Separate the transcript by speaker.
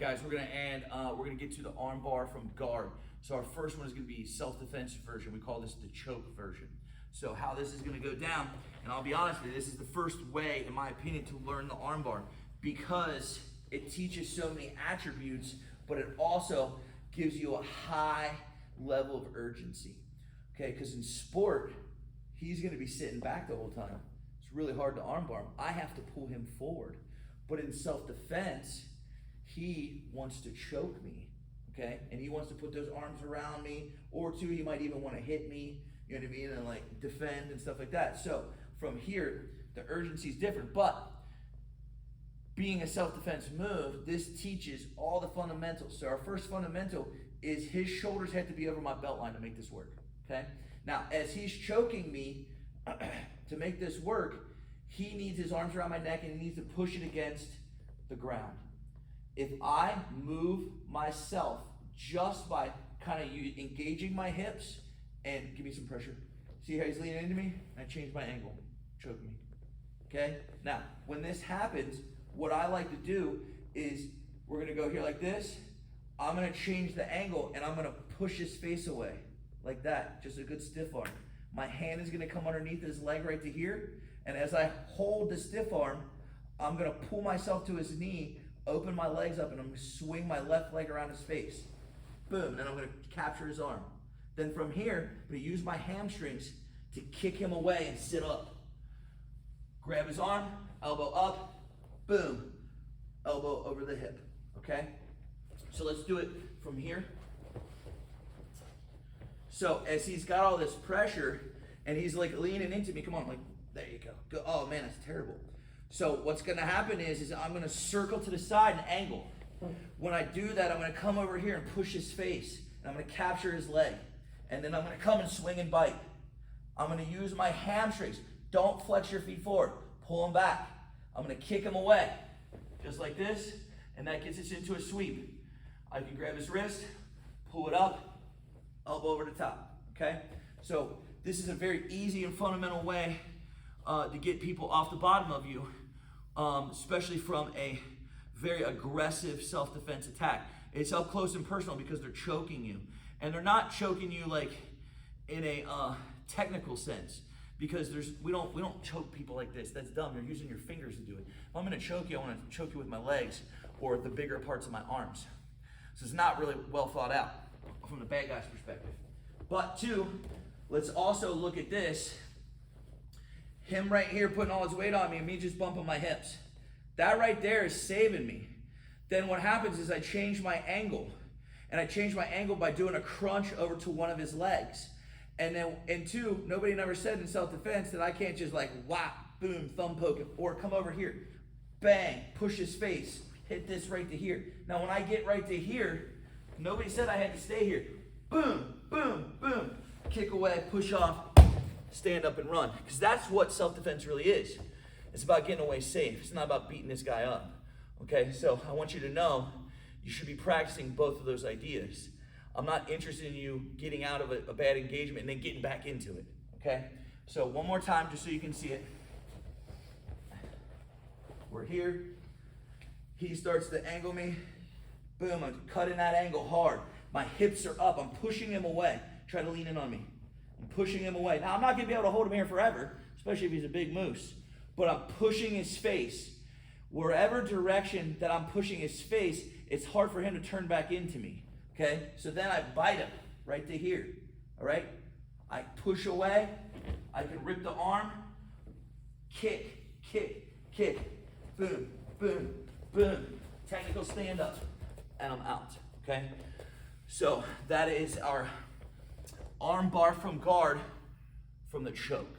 Speaker 1: guys, we're gonna get to the arm bar from guard. So our first one is gonna be self-defense version. We call this the choke version. So how this is gonna go down, and I'll be honest with you, this is the first way, in my opinion, to learn the arm bar because it teaches so many attributes, but it also gives you a high level of urgency. Okay, because in sport, he's gonna be sitting back the whole time. It's really hard to arm bar him. I have to pull him forward. But in self-defense, he wants to choke me, okay? And he wants to put those arms around me, or two, he might even want to hit me, you know what I mean, and like defend and stuff like that. So from here, the urgency is different, but being a self-defense move, this teaches all the fundamentals. So our first fundamental is his shoulders have to be over my belt line to make this work, okay? Now, as he's choking me, to make this work, he needs his arms around my neck and he needs to push it against the ground. If I move myself just by kind of engaging my hips and give me some pressure. See how he's leaning into me? I change my angle, choke me. Okay? Now, when this happens, what I like to do is we're gonna go here like this. I'm gonna change the angle and I'm gonna push his face away like that, just a good stiff arm. My hand is gonna come underneath his leg right to here. And as I hold the stiff arm, I'm gonna pull myself to his knee, open my legs up, and I'm gonna swing my left leg around his face. Boom, then I'm gonna capture his arm. Then from here, I'm gonna use my hamstrings to kick him away and sit up. Grab his arm, elbow up, boom, elbow over the hip, okay? So let's do it from here. So as he's got all this pressure, and he's like leaning into me, come on, like, there you go. Oh man, that's terrible. So what's gonna happen is I'm gonna circle to the side and angle. When I do that, I'm gonna come over here and push his face. And I'm gonna capture his leg. And then I'm gonna come and swing and bite. I'm gonna use my hamstrings. Don't flex your feet forward. Pull them back. I'm gonna kick him away. Just like this, and that gets us into a sweep. I can grab his wrist, pull it up, elbow over the top, okay? So this is a very easy and fundamental way to get people off the bottom of you, especially from a very aggressive self-defense attack. It's up close and personal because they're choking you. And they're not choking you like in a technical sense, because we don't choke people like this. That's dumb. You're using your fingers to do it. If I'm gonna choke you, I wanna choke you with my legs or the bigger parts of my arms. So it's not really well thought out from the bad guy's perspective. But two, let's also look at this. Him right here putting all his weight on me and me just bumping my hips. That right there is saving me. Then what happens is I change my angle. And I change my angle by doing a crunch over to one of his legs. And two, nobody never said in self-defense that I can't just like whap, boom, thumb poke him, or come over here, bang, push his face, hit this right to here. Now when I get right to here, nobody said I had to stay here. Boom, boom, boom, kick away, push off, stand up and run. Because that's what self-defense really is. It's about getting away safe. It's not about beating this guy up. Okay, so I want you to know you should be practicing both of those ideas. I'm not interested in you getting out of a bad engagement and then getting back into it. Okay, so one more time just so you can see it. We're here. He starts to angle me. Boom, I'm cutting that angle hard. My hips are up. I'm pushing him away. Try to lean in on me. I'm pushing him away. Now, I'm not going to be able to hold him here forever, especially if he's a big moose. But I'm pushing his face. Wherever direction that I'm pushing his face, it's hard for him to turn back into me. Okay? So then I bite him right to here. All right? I push away. I can rip the arm. Kick, kick, kick. Boom, boom, boom. Technical stand up. And I'm out. Okay? So that is our arm bar from guard from the choke.